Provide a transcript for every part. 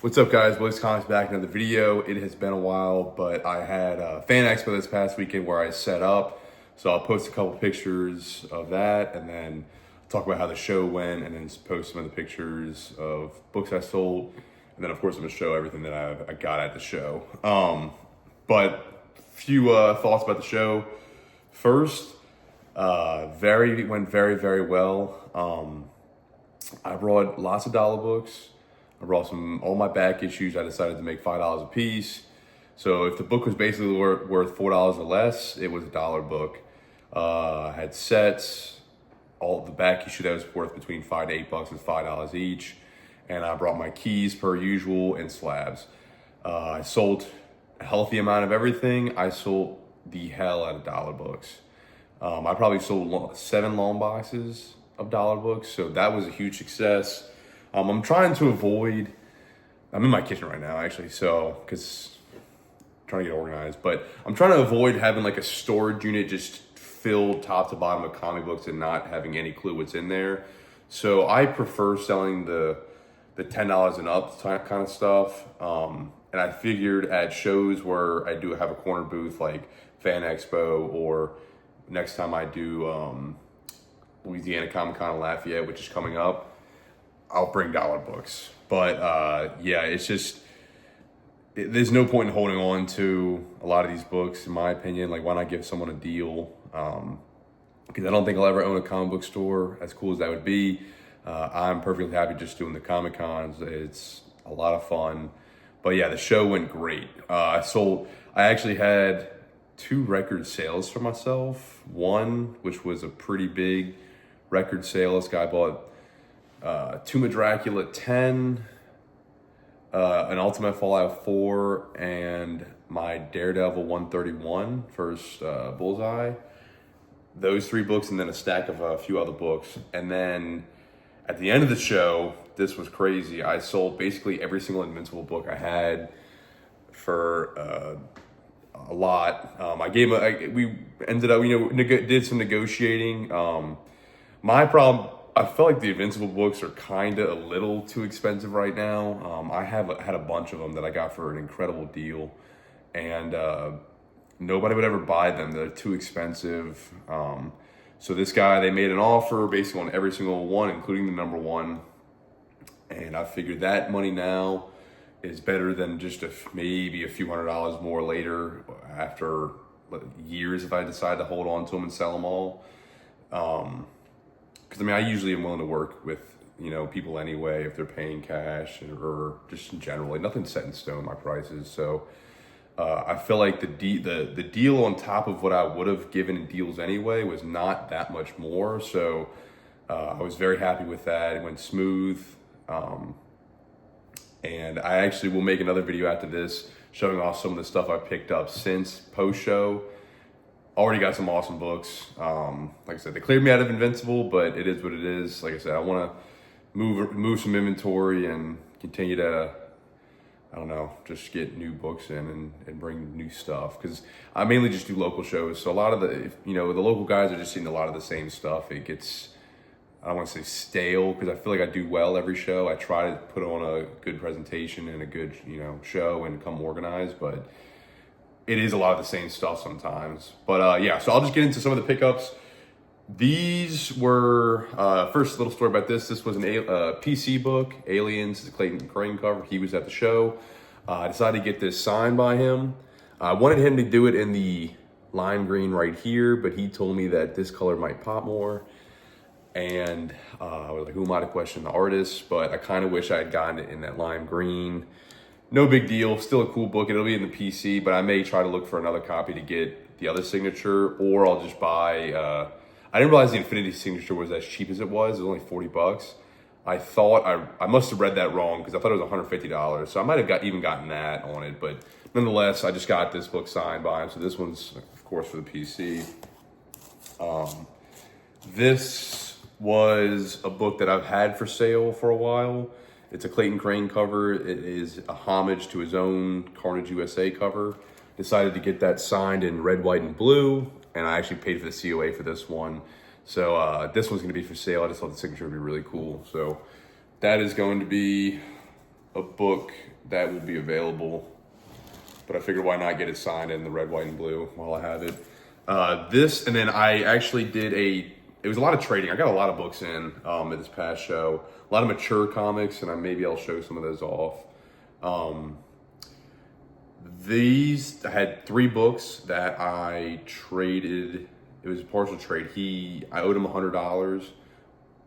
What's up, guys? Blake's Comics back in another video. It has been a while, but I had a Fan Expo this past weekend where I set up. So I'll post a couple pictures of that and then talk about how the show went and then post some of the pictures of books I sold. And then, of course, I'm going to show everything that I got at the show. But few thoughts about the show. First, went very well. I brought lots of dollar books. I brought all my back issues. I decided to make $5 a piece. So if the book was basically worth $4 or less, it was a dollar book. I had sets, all the back issue that was worth between $5 to $8 was $5 each. And I brought my keys per usual and slabs. I sold a healthy amount of everything. I sold the hell out of dollar books. I probably sold 7 long boxes of dollar books. So that was a huge success. I'm trying to avoid, I'm in my kitchen right now actually, because I'm trying to get organized, but I'm trying to avoid having like a storage unit just filled top to bottom with comic books and not having any clue what's in there. So I prefer selling the $10 and up kind of stuff. And I figured at shows where I do have a corner booth like Fan Expo, or next time I do Louisiana Comic Con in Lafayette, which is coming up, I'll bring dollar books. But yeah, it's just, there's no point in holding on to a lot of these books, in my opinion. Like, why not give someone a deal? Because I don't think I'll ever own a comic book store, as cool as that would be. I'm perfectly happy just doing the Comic Cons. It's a lot of fun. But yeah, the show went great. I actually had 2 record sales for myself. One, which was a pretty big record sale. This guy bought Tomb of Dracula 10, an Ultimate Fallout 4, and my Daredevil 131 first Bullseye. Those 3 books, and then a stack of a few other books. And then at the end of the show, this was crazy. I sold basically every single Invincible book I had for a lot. We ended up, did some negotiating. My problem, I felt like the Invincible books are kind of a little too expensive right now. I had a bunch of them that I got for an incredible deal, and nobody would ever buy them. They're too expensive. So this guy, they made an offer basically on every single one, including the number 1. And I figured that money now is better than just maybe a few $100s more later after years if I decide to hold on to them and sell them all. Because I usually am willing to work with people anyway if they're paying cash or just in general. Like, nothing's set in stone, my prices. So I feel like the deal on top of what I would have given in deals anyway was not that much more. So I was very happy with that. It went smooth. And I actually will make another video after this showing off some of the stuff I picked up since post-show. Already got some awesome books. Like I said, they cleared me out of Invincible, but it is what it is. Like I said, I want to move some inventory and continue to, I don't know, just get new books in and bring new stuff. Because I mainly just do local shows. So a lot of the local guys are just seeing a lot of the same stuff. It gets, I don't want to say stale, because I feel like I do well every show. I try to put on a good presentation and a good, show and come organized, but it is a lot of the same stuff sometimes. But yeah, so I'll just get into some of the pickups. These were, first little story about this. This was an PC book, Aliens, the Clayton Crane cover. He was at the show. I decided to get this signed by him. I wanted him to do it in the lime green right here, but he told me that this color might pop more. And I was like, who am I to question the artist? But I kind of wish I had gotten it in that lime green. No big deal, still a cool book. It'll be in the PC, but I may try to look for another copy to get the other signature, or I'll just buy, I didn't realize the Infinity signature was as cheap as it was. It was only $40. I thought, I must have read that wrong, because I thought it was $150. So I might have even gotten that on it, but nonetheless, I just got this book signed by him. So this one's, of course, for the PC. This was a book that I've had for sale for a while. It's a Clayton Crane cover. It is a homage to his own Carnage USA cover. Decided to get that signed in red, white, and blue, and I actually paid for the COA for this one. So this one's gonna be for sale. I just thought the signature would be really cool. So that is going to be a book that will be available, but I figured why not get it signed in the red, white, and blue while I have it. This, and then I actually did it was a lot of trading. I got a lot of books in at this past show, a lot of mature comics, and maybe I'll show some of those off. I had 3 books that I traded. It was a partial trade. I owed him $100.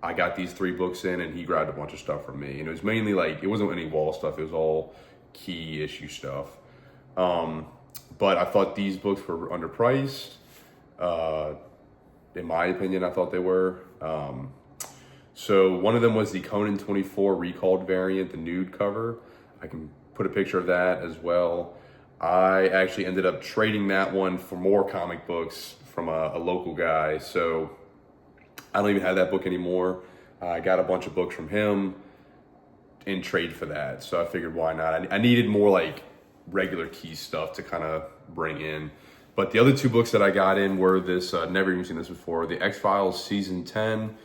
I got these 3 books in, and he grabbed a bunch of stuff from me. And it was mainly like, it wasn't any wall stuff. It was all key issue stuff. But I thought these books were underpriced. In my opinion, I thought they were. So one of them was the Conan 24 recalled variant, the nude cover. I can put a picture of that as well. I actually ended up trading that one for more comic books from a local guy. So I don't even have that book anymore. I got a bunch of books from him in trade for that. So I figured why not? I needed more like regular key stuff to kind of bring in. But the other 2 books that I got in were this, never even seen this before, the X-Files Season 10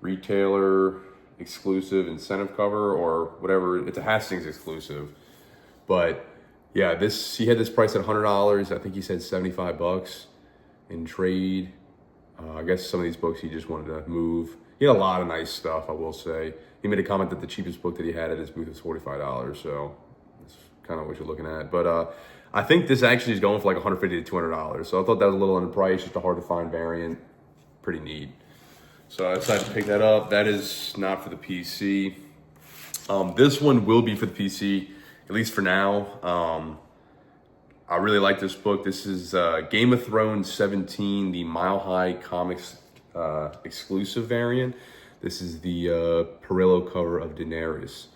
retailer exclusive incentive cover or whatever. It's a Hastings exclusive. But yeah, he had this price at $100. I think he said $75 in trade. I guess some of these books he just wanted to move. He had a lot of nice stuff, I will say. He made a comment that the cheapest book that he had at his booth was $45. So that's kind of what you're looking at. But I think this actually is going for like $150 to $200. So I thought that was a little underpriced, just a hard to find variant. Pretty neat. So I decided to pick that up. That is not for the PC. This one will be for the PC, at least for now. I really like this book. This is Game of Thrones 17, the Mile High Comics exclusive variant. This is the Perillo cover of Daenerys.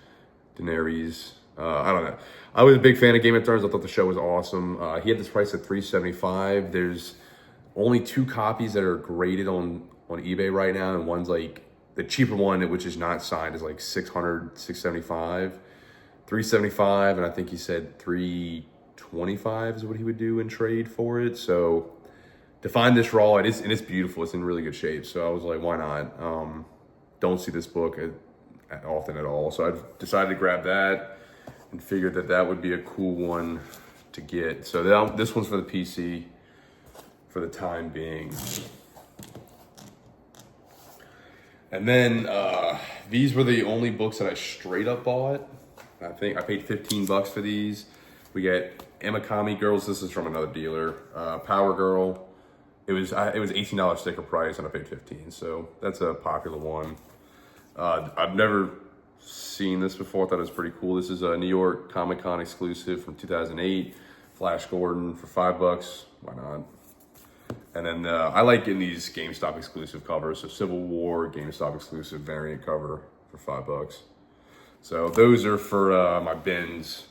I don't know. I was a big fan of Game of Thrones. I thought the show was awesome. He had this price at $375. There's only 2 copies that are graded on eBay right now, and one's like the cheaper one, which is not signed, is like $600, $675, $375, and I think he said $325 is what he would do in trade for it. So to find this raw, it's beautiful. It's in really good shape. So I was like, why not? Don't see this book often at all. So I decided to grab that and figured that would be a cool one to get. So this one's for the PC for the time being. And then these were the only books that I straight up bought. I think I paid $15 for these. We get Emakami Girls. This is from another dealer. Power Girl. It was $18 sticker price, and I paid $15. So that's a popular one. I've never seen this before. I thought it was pretty cool. This is a New York Comic Con exclusive from 2008. Flash Gordon for $5. Why not? And then I like getting these GameStop exclusive covers. So Civil War GameStop exclusive variant cover for $5. So those are for my bins.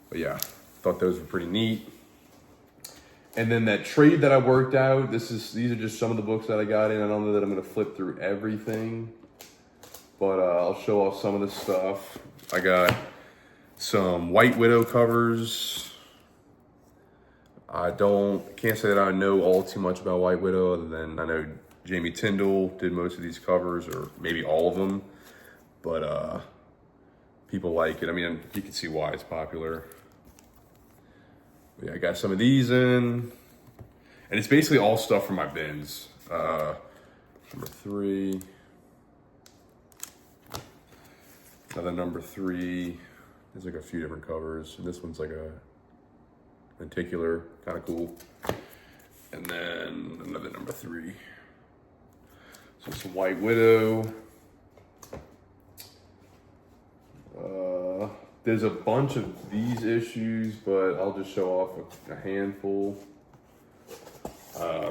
But yeah, thought those were pretty neat. And then that trade that I worked out, these are just some of the books that I got in. I don't know that I'm gonna flip through everything, but I'll show off some of the stuff. I got some White Widow covers. I can't say that I know all too much about White Widow, other than I know Jamie Tyndall did most of these covers, or maybe all of them, but people like it. I mean, you can see why it's popular. But yeah, I got some of these in, and it's basically all stuff from my bins. Number 3. Another number 3. There's like a few different covers, and this one's like a lenticular, kind of cool. And then another number 3. So some White Widow. There's a bunch of these issues, but I'll just show off a handful.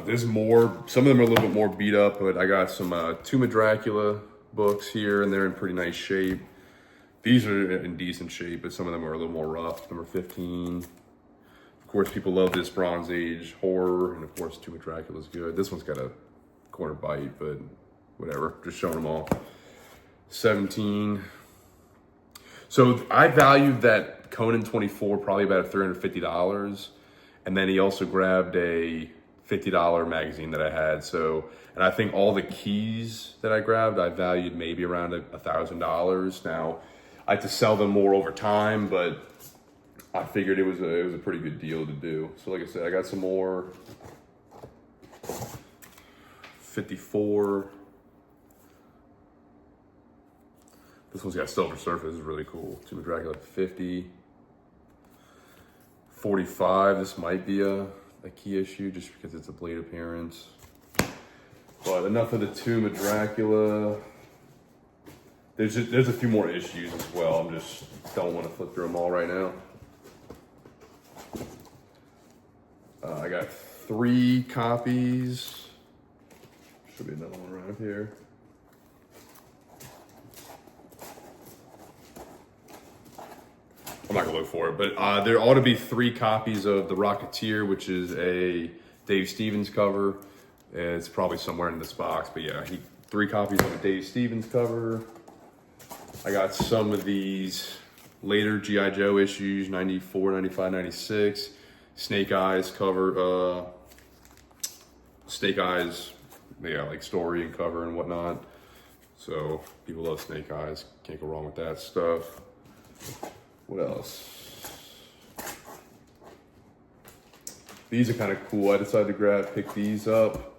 There's more. Some of them are a little bit more beat up, but I got some Tomb of Dracula books here, and they're in pretty nice shape. These are in decent shape, but some of them are a little more rough. Number 15. Of course, people love this Bronze Age horror, and of course, Tomb of Dracula is good. This one's got a corner bite, but whatever. Just showing them all. 17. So I valued that Conan 24 probably about $350, and then he also grabbed a $50 magazine that I had. So, and I think all the keys that I grabbed, I valued maybe around $1,000. Now, I had to sell them more over time, but I figured it was a pretty good deal to do. So like I said, I got some more 54. This one's got silver surface, this is really cool. Tomb of Dracula 50. 45, this might be a key issue just because it's a blade appearance. But enough of the Tomb of Dracula. There's a few more issues as well. I just don't want to flip through them all right now. I got 3 copies. Should be another one around here. I'm not gonna look for it, but there ought to be 3 copies of The Rocketeer, which is a Dave Stevens cover. It's probably somewhere in this box, but yeah, 3 copies of a Dave Stevens cover. I got some of these later G.I. Joe issues, 94, 95, 96. Snake Eyes cover, Snake Eyes, yeah, like story and cover and whatnot. So people love Snake Eyes, can't go wrong with that stuff. What else? These are kind of cool. I decided to pick these up.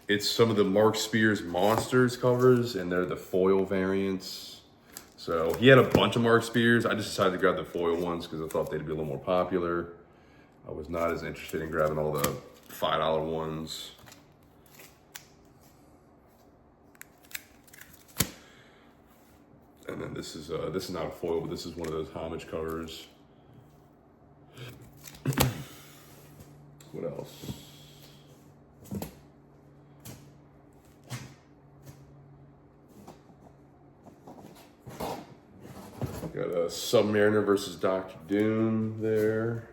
It's some of the Mark Spears Monsters covers, and they're the foil variants. So he had a bunch of Mark Spears. I just decided to grab the foil ones because I thought they'd be a little more popular. I was not as interested in grabbing all the $5 ones. And then this is not a foil, but this is one of those homage covers. What else? Got a Submariner versus Doctor Doom there.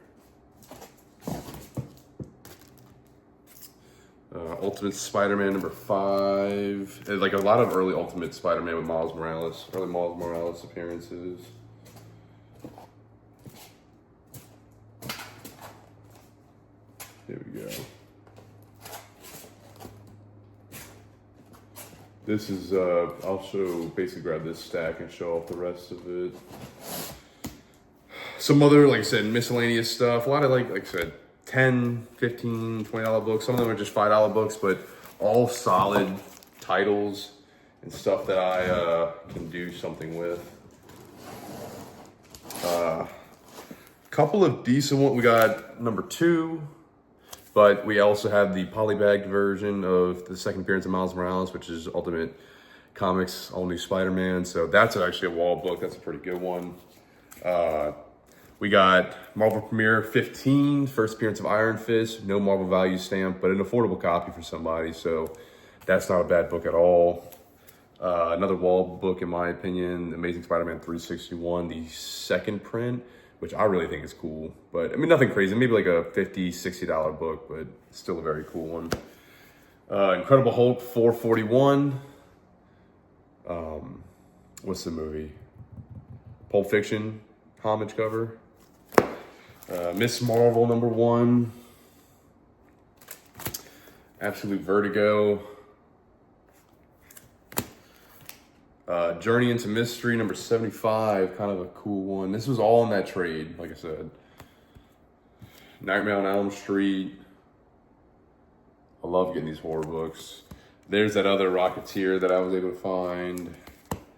Ultimate Spider-Man #5. And like a lot of early Ultimate Spider-Man with Miles Morales, early Miles Morales appearances. Here we go. This is, I'll basically grab this stack and show off the rest of it. Some other, like I said, miscellaneous stuff. A lot of, like I said, 10, 15, $20 books. Some of them are just $5 books, but all solid titles and stuff that I can do something with. Couple of decent ones. We got #2. But we also have the polybagged version of the second appearance of Miles Morales, which is Ultimate Comics All New Spider-Man. So that's actually a wall book. That's a pretty good one. We got Marvel Premiere 15, first appearance of Iron Fist, no Marvel value stamp, but an affordable copy for somebody. So that's not a bad book at all. Another wall book, in my opinion, Amazing Spider-Man 361, the second print, which I really think is cool. But I mean, nothing crazy, maybe like a $50, $60 book, but still a very cool one. Incredible Hulk 441. What's the movie? Pulp Fiction homage cover. Miss Marvel #1. Absolute Vertigo. Journey into Mystery #75, kind of a cool one. This was all in that trade, like I said. Nightmare on Elm Street. I love getting these horror books. There's that other Rocketeer that I was able to find.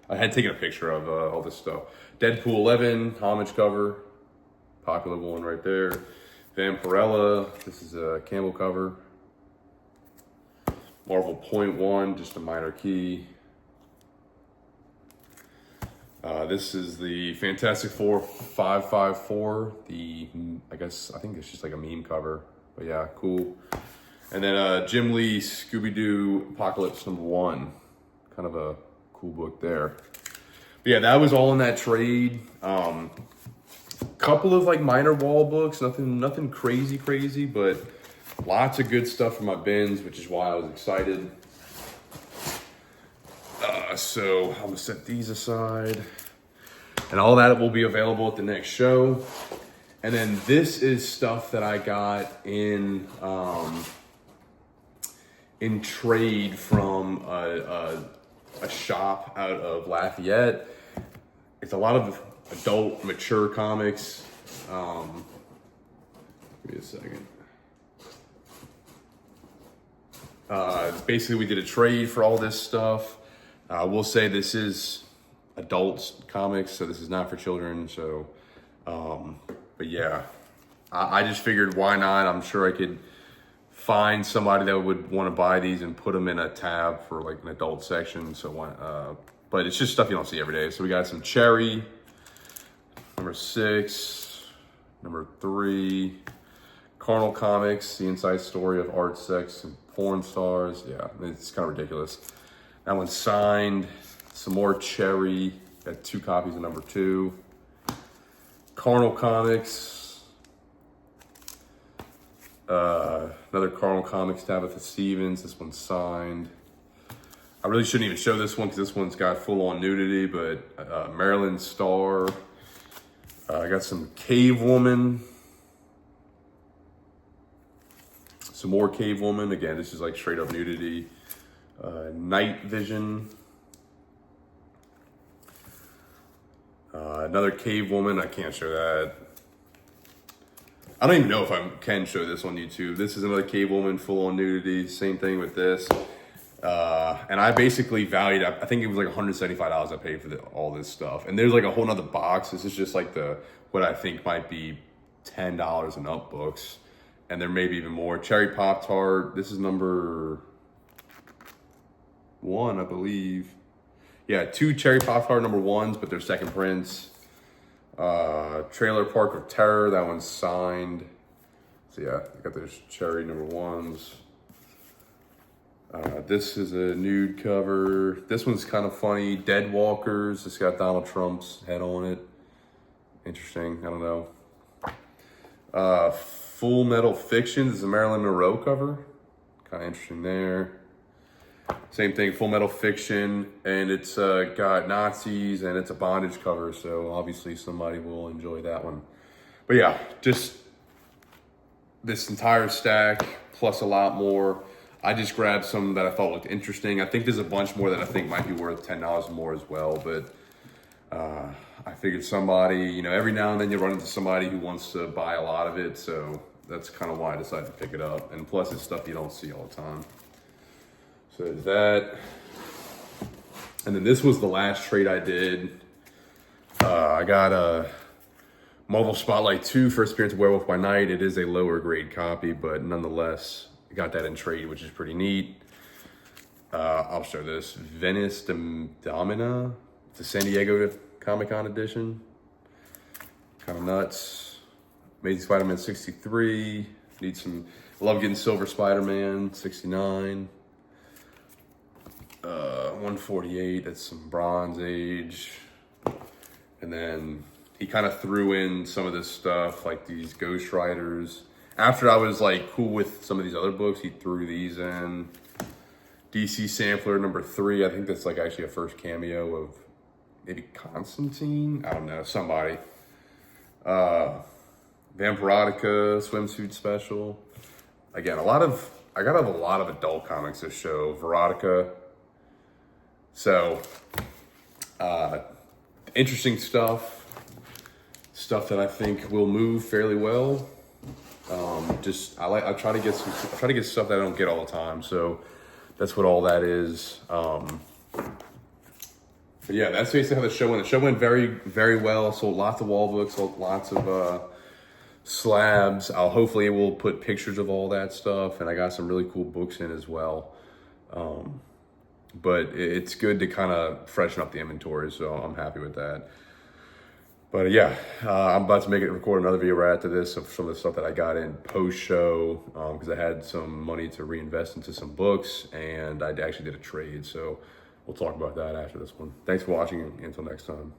I had taken a picture of all this stuff. Deadpool 11, homage cover. Popular one right there. Vampirella, this is a Campbell cover. Marvel .1, just a minor key. This is the Fantastic Four 554. I think it's just like a meme cover, but yeah, cool. And then Jim Lee Scooby-Doo Apocalypse #1, kind of a cool book there. But yeah, that was all in that trade. Couple of like minor wall books, nothing crazy, but lots of good stuff for my bins, which is why I was excited. So I'm gonna set these aside, and all that will be available at the next show. And then this is stuff that I got in trade from a shop out of Lafayette. it's a lot of adult, mature comics. Give me a second. Basically, we did a trade for all this stuff. We'll say this is adults comics, so this is not for children. So, but yeah, I just figured why not? I'm sure I could find somebody that would want to buy these and put them in a tab for like an adult section. So, but it's just stuff you don't see every day. So we got some Cherry, number 6, number 3, Carnal Comics, the inside story of art, sex, and porn stars. Yeah, it's kind of ridiculous. That one's signed. Some more Cherry. Got 2 copies of number 2. Carnal Comics. Another Carnal Comics, Tabitha Stevens. This one's signed. I really shouldn't even show this one because this one's got full-on nudity, but Marilyn Starr. I got some Cave Woman. Some more Cave Woman. Again, this is like straight up nudity. Night Vision. Another Cave Woman. I can't show that. I don't even know if I can show this on YouTube. This is another Cave Woman, full on nudity. Same thing with this. And I basically valued, I think it was like $175 I paid for all this stuff. And there's like a whole nother box. This is just like what I think might be $10 and up books. And there may be even more. Cherry Pop-Tart. This is number 1, I believe. Yeah, 2 Cherry Pop-Tart number 1s, but they're second prints. Trailer Park of Terror. That one's signed. So yeah, I got those Cherry number 1s. This is a nude cover. This one's kind of funny. Dead Walkers. It's got Donald Trump's head on it. Interesting. I don't know. Full Metal Fiction. This is a Marilyn Monroe cover. Kind of interesting there. Same thing, Full Metal Fiction, and it's got Nazis, and it's a bondage cover, so obviously somebody will enjoy that one. But yeah, just this entire stack, plus a lot more. I just grabbed some that I thought looked interesting. I think there's a bunch more that I think might be worth $10 more as well, but I figured somebody, you know, every now and then you run into somebody who wants to buy a lot of it, so that's kind of why I decided to pick it up. And plus, it's stuff you don't see all the time. So there's that. And then this was the last trade I did. I got a Marvel Spotlight 2 first appearance of Werewolf by Night. It is a lower grade copy, but nonetheless, I got that in trade, which is pretty neat. I'll show this. Venice Domina. It's a San Diego Comic-Con edition. Kind of nuts. Amazing Spider-Man 63. Need some, love getting Silver Spider-Man 69. 148, that's some Bronze Age. And then he kind of threw in some of this stuff, like these Ghost Riders. After I was like cool with some of these other books, he threw these in. DC Sampler number 3, I think that's like actually a first cameo of maybe Constantine? I don't know, somebody. Vampirotica swimsuit special. Again, I got a lot of adult comics this show. Verotica. So, interesting stuff that I think will move fairly well. I try to get stuff that I don't get all the time. So that's what all that is. But yeah, that's basically how the show went. The show went very, very well. Sold lots of wall books, sold lots of slabs. Hopefully we'll put pictures of all that stuff, and I got some really cool books in as well. But it's good to kind of freshen up the inventory, so I'm happy with that. But yeah, I'm about to record another video right after this of some of the stuff that I got in post-show, because I had some money to reinvest into some books, and I actually did a trade, so we'll talk about that after this one. Thanks for watching, and until next time.